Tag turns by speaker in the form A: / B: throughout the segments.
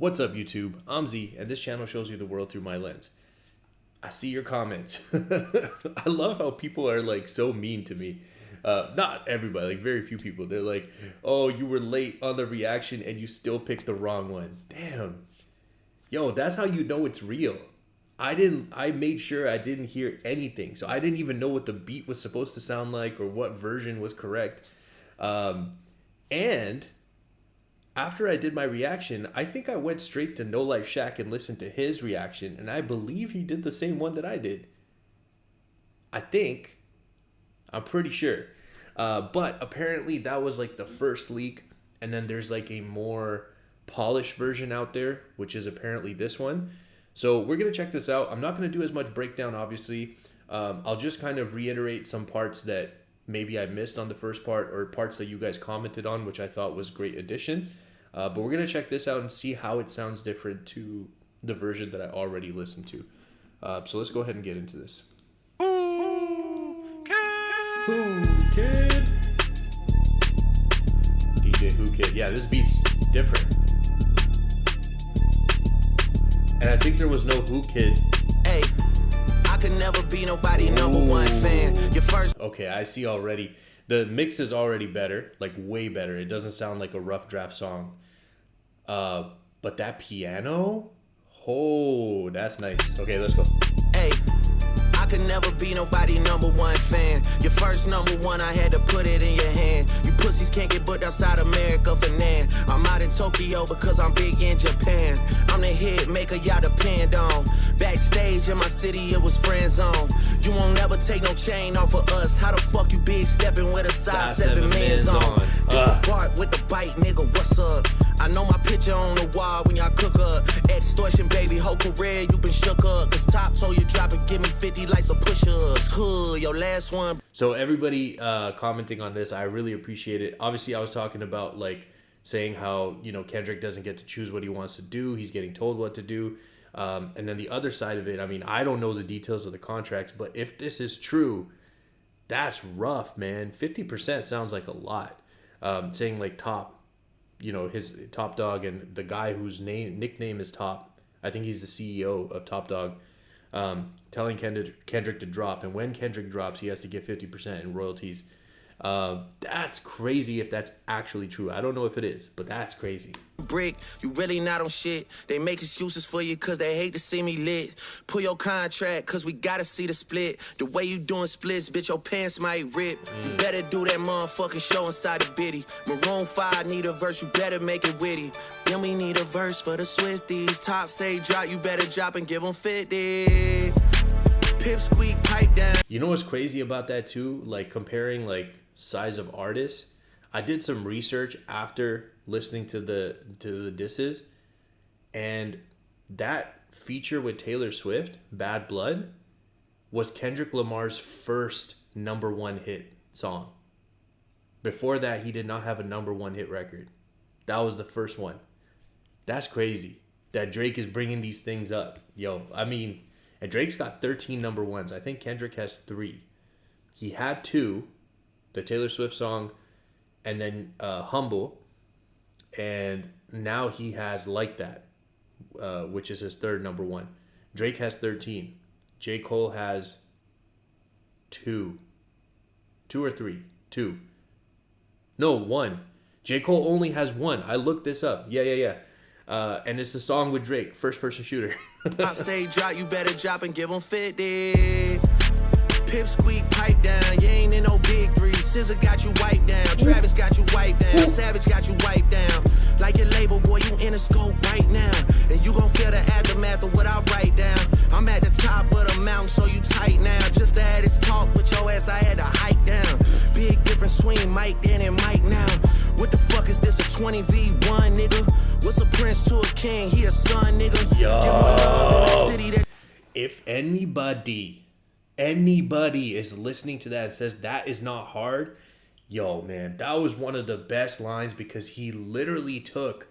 A: What's up, YouTube? I'm Z, and this channel shows you the world through my lens. I see your comments. I love how people are like so mean to me. Not everybody, like very few people. They're like, oh, you were late on the reaction and you still picked the wrong one. Damn. Yo, that's how you know it's real. I made sure I didn't hear anything. So I didn't even know what the beat was supposed to sound like or what version was correct. And after I did my reaction, I think I went straight to No Life Shaq and listened to his reaction, and I believe he did the same one that I did. I'm pretty sure. But apparently that was like the first leak, and then there's like a more polished version out there, which is apparently this one. So we're going to check this out. I'm not going to do as much breakdown, obviously. I'll just kind of reiterate some parts that maybe I missed on the first part, or parts that you guys commented on, which I thought was a great addition. But we're going to check this out and see how it sounds different to the version that I already listened to. So let's go ahead and get into this. Who Kid? DJ Who Kid. Yeah, this beat's different. And I think there was no Who Kid.
B: Hey, I could never be nobody number one fan. Your first.
A: Okay, I see already. The mix is already better, like way better. It doesn't sound like a rough draft song. But that piano, oh, that's nice. Okay, let's go.
B: Hey, I could never be nobody number one fan. Your first number one, I had to put it in your hand. You pussies can't get booked outside America for Nan. I'm out in Tokyo because I'm big in Japan. I'm the hit maker y'all depend on. Backstage in my city, it was friend zone. You won't never take no chain off of us. How the fuck you big stepping with a size 7 men's on? Just the bark with the bite, nigga, what's up? I know my picture on the wall when y'all cook up. Extortion, baby, whole career you been shook up. Cause Top told you drop it, give me 50 likes of push-ups. Cool, your last one.
A: So everybody commenting on this, I really appreciate it. Obviously, I was talking about like saying how, you know, Kendrick doesn't get to choose what he wants to do. He's getting told what to do. And then the other side of it, I mean, I don't know the details of the contracts, but if this is true, that's rough, man. 50% sounds like a lot. Saying like Top, you know, his Top Dog, and the guy whose nickname is Top, I think he's the CEO of Top Dog, telling Kendrick to drop, and when Kendrick drops, he has to get 50% in royalties. That's crazy if that's actually true. I don't know if it is, but that's crazy.
B: Brick, you really not on shit. They make excuses for you cause they hate to see me lit. Pull your contract cause we gotta see the split. The way you doing splits, bitch, your pants might rip. You better do that motherfucking show inside the bitty. Maroon 5 need a verse, you better make it witty. Then we need a verse for the Swifties. Top say drop, you better drop and give them 50. Pip squeak, pipe down.
A: You know what's crazy about that too? Like comparing like size of artists. I did some research after listening to the disses, and that feature with Taylor Swift, Bad Blood, was Kendrick Lamar's first number one hit song. Before that, he did not have a number one hit record. That was the first one. That's crazy that Drake is bringing these things up. Yo, I mean, and Drake's got 13 number ones. I think Kendrick has 3. He had 2, the Taylor Swift song, and then Humble, and now he has Like That, which is his 3rd number one. Drake has 13. J. Cole has 2. 2 or 3? 2. No, 1. J. Cole only has 1. I looked this up. Yeah. And it's the song with Drake, First Person Shooter.
B: I say drop, you better drop and give them 50. Pip squeak, pipe down. You ain't in no big 3. SZA got you wiped down. Travis got you wiped down. Savage got you wiped down. Like your label, boy, you in a scope right now. And you gon' feel the aftermath of what I write down. I'm at the top of the mountain, so you tight now. Just to have this talk with your ass, I had to hike down. Big difference between Mike then and Mike now. What the fuck is this, a 20v1, nigga? What's a prince to a king? He a son, nigga.
A: Yo. If anybody is listening to that and says that is not hard, yo, man, that was one of the best lines, because he literally took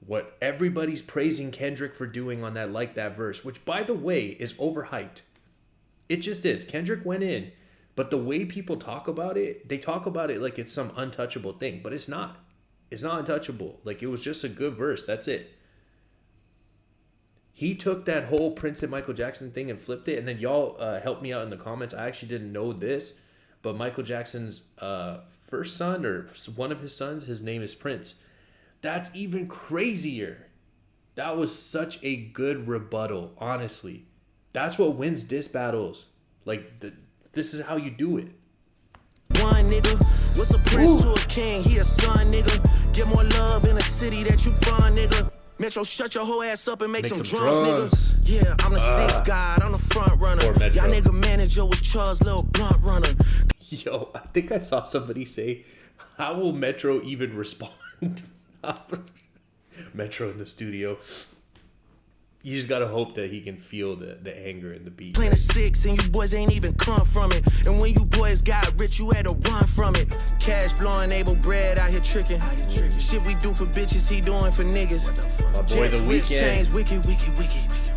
A: what everybody's praising Kendrick for doing on that Like That verse, which, by the way, is overhyped. It just is. Kendrick went in, but the way people talk about it, they talk about it like it's some untouchable thing, but it's not. It's not untouchable. Like, it was just a good verse. That's it. He took that whole Prince and Michael Jackson thing and flipped it. And then y'all helped me out in the comments. I actually didn't know this, but Michael Jackson's first son, or one of his sons, his name is Prince. That's even crazier. That was such a good rebuttal, honestly. That's what wins diss battles. Like, this is how you do it.
B: One nigga, what's a prince to a king? He a son, nigga. Get more love in the city that you from, nigga. Metro, shut your whole ass up and make some drums, nigga. Yeah, I'm the sixth guy, I'm the front runner. Y'all nigga manager was Charles' little blunt runner.
A: Yo, I think I saw somebody say, how will Metro even respond? Metro in the studio. You just gotta hope that he can feel the anger and the beat.
B: Playing a 6 and you boys ain't even come from it. And when you boys got rich, you had to run from it. Cash blowing, able bread out here tricking. Shit we do for bitches, he doing for niggas.
A: My boy The Weeknd.
B: Chains, wicked.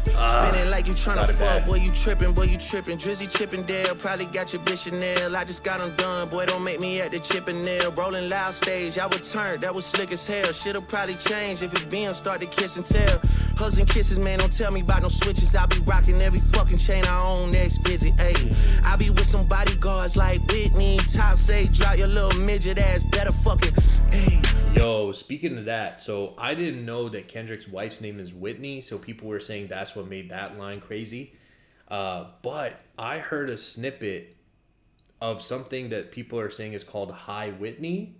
B: Spinning like you tryna fuck, boy, you tripping. Drizzy Chippendale, probably got your bitch Chanel. I just got them done, boy, don't make me at the Chippendale. Rolling loud stage, I would turn, that was slick as hell. Shit'll probably change if his BM start to kiss and tell. Hugs and kisses, man, don't tell me about no switches. I be rocking every fucking chain I own next visit, ayy. I be with some bodyguards like Whitney. Top say, drop your little midget ass, better fucking, ayy.
A: Yo, speaking of that, so I didn't know that Kendrick's wife's name is Whitney, so people were saying that's what made that line crazy. But I heard a snippet of something that people are saying is called Hi Whitney,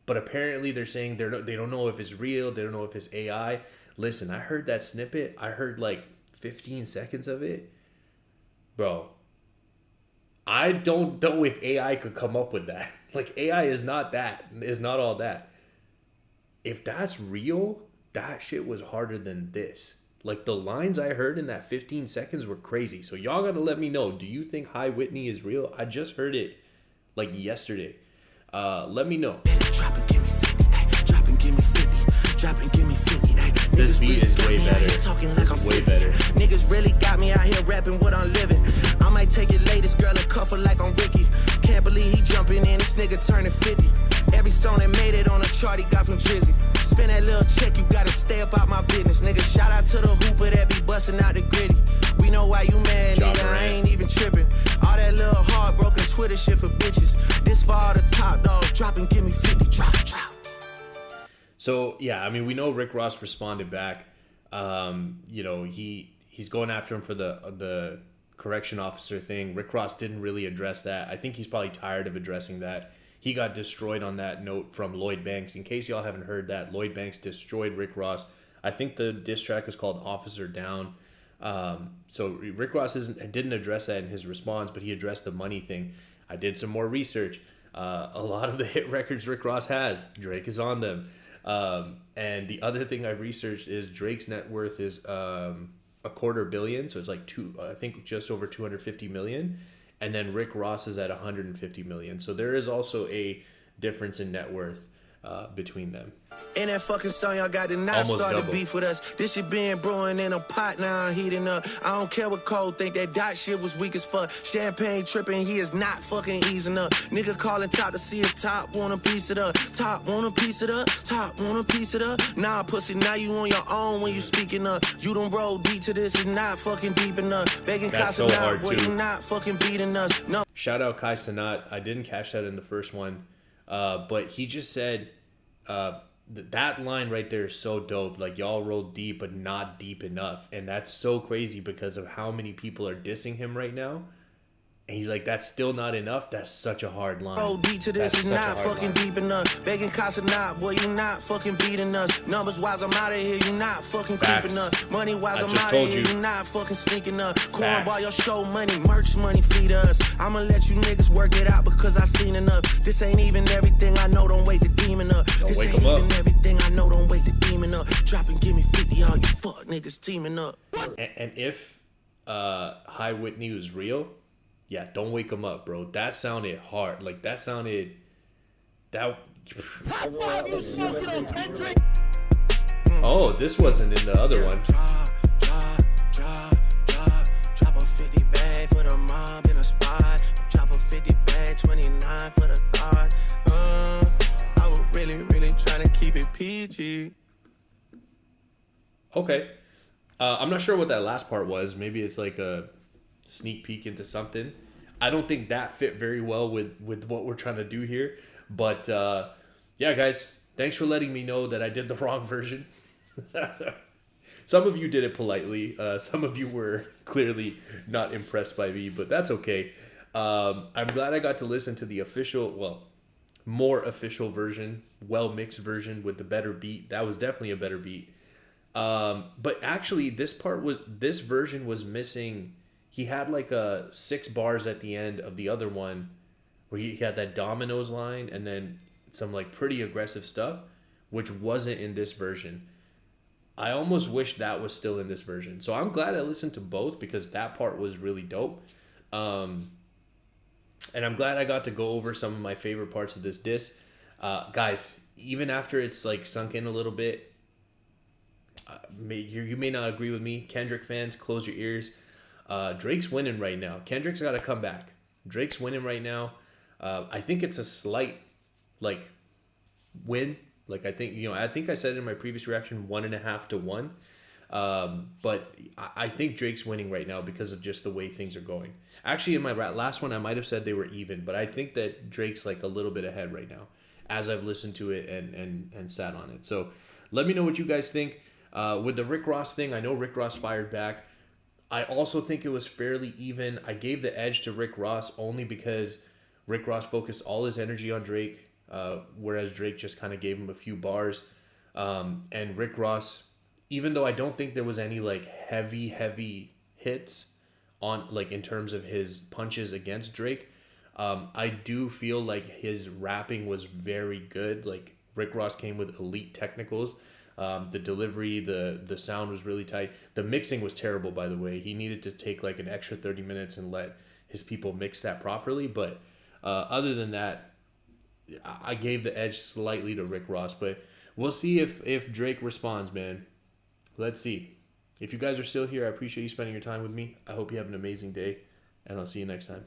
A: but apparently they're saying they don't know if it's real, they don't know if it's AI. Listen, I heard that snippet. I heard like 15 seconds of it. Bro, I don't know if AI could come up with that. Like, AI is not all that. If that's real, that shit was harder than this. Like, the lines I heard in that 15 seconds were crazy. So y'all gotta let me know. Do you think Hi Whitney is real? I just heard it like yesterday. Let me know.
B: Drop and give me 50, drop and give me 50, drop and give me 50.
A: This beat is way better.
B: Talking like I'm
A: way better.
B: Niggas really got me out here rapping what I'm living. I might take it latest girl and cuff her like I'm Ricky. Can't believe he jumping in, this nigga turning 50. Every song that made it on a chart he got from Drizzy. Spend that little check, you gotta stay up out my business. Nigga, shout out to the hooper that be busting out the gritty. We know why you mad, nigga, I ain't even tripping. All that little heartbroken Twitter shit for bitches. This for all the top dogs, drop and give me 50, drop.
A: So, yeah, I mean, we know Rick Ross responded back. You know, he's going after him for the correction officer thing. Rick Ross didn't really address that. I think he's probably tired of addressing that. He got destroyed on that note from Lloyd Banks. In case y'all haven't heard that, Lloyd Banks destroyed Rick Ross. I think the diss track is called Officer Down. So Rick Ross didn't address that in his response, but he addressed the money thing. I did some more research. A lot of the hit records Rick Ross has, Drake is on them. And the other thing I researched is Drake's net worth is $250 million, so it's like I think just over 250 million, and then Rick Ross is at 150 million. So there is also a difference in net worth between them.
B: In that fucking song, y'all got to not start the beef with us. This shit been brewing in a pot, now I'm heating up. I don't care what Cole think, that dot shit was weak as fuck. Champagne tripping, he is not fucking easing up. Nigga calling top to see if top want a piece of up. Top want a piece of up, top want a piece of up. Nah, pussy, now you on your own when you speaking up. You don't roll deep to this, is not fucking deep enough. Begging
A: That's so hard
B: boy,
A: too.
B: You not fucking beating us. No.
A: Shout out Kai Cenat. I didn't catch that in the first one, but he just said that line right there is so dope. Like, y'all roll deep but not deep enough, and that's so crazy because of how many people are dissing him right now. And he's like, that's still not enough. That's such a hard line.
B: Oh, deep to this is not fucking deep enough. Begging Casa not, boy, you not fucking beating us. Numbers wise, I'm out of here, you not fucking creeping up. Money wise, I'm out of here, you not fucking sneaking up. Cornball, your show money, merch money, feed us. I'ma let you niggas work it out because I seen enough. This ain't even everything I know, don't wake the demon up. This ain't even everything I know, don't wake the demon up. Drop and give me 50, all you fuck niggas teaming up.
A: And if Hi Whitney was real, yeah, don't wake him up, bro. That sounded hard. Like, that sounded... Top 5 you smoking on Kendrick? Oh, this wasn't in the other one.
B: Drop a 50 bag for the mob in a spot. Drop a 50 bag, 29 for the thought. I was really trying to keep it PG.
A: Okay. I'm not sure what that last part was. Maybe it's like a sneak peek into something. I don't think that fit very well with what we're trying to do here. But yeah, guys, thanks for letting me know that I did the wrong version. Some of you did it politely. Some of you were clearly not impressed by me, but that's okay. I'm glad I got to listen to the official, well, more official version, well mixed version with the better beat. That was definitely a better beat. But actually, this version was missing. He had like 6 bars at the end of the other one, where he had that dominoes line and then some like pretty aggressive stuff, which wasn't in this version. I almost wish that was still in this version. So I'm glad I listened to both because that part was really dope. And I'm glad I got to go over some of my favorite parts of this diss. Guys, even after it's like sunk in a little bit, you may not agree with me. Kendrick fans, close your ears. Drake's winning right now. Kendrick's got to come back. Drake's winning right now. I think it's a slight like win. Like I think I said in my previous reaction 1.5 to 1. But I think Drake's winning right now because of just the way things are going. Actually, in my last one, I might have said they were even, but I think that Drake's like a little bit ahead right now, as I've listened to it and sat on it. So let me know what you guys think. With the Rick Ross thing, I know Rick Ross fired back. I also think it was fairly even. I gave the edge to Rick Ross only because Rick Ross focused all his energy on Drake, whereas Drake just kind of gave him a few bars. And Rick Ross, even though I don't think there was any like heavy hits on like in terms of his punches against Drake, I do feel like his rapping was very good. Like Rick Ross came with elite technicals. The delivery, the sound was really tight. The mixing was terrible, by the way. He needed to take like an extra 30 minutes and let his people mix that properly. But other than that, I gave the edge slightly to Rick Ross. But we'll see if Drake responds, man. Let's see. If you guys are still here, I appreciate you spending your time with me. I hope you have an amazing day, and I'll see you next time.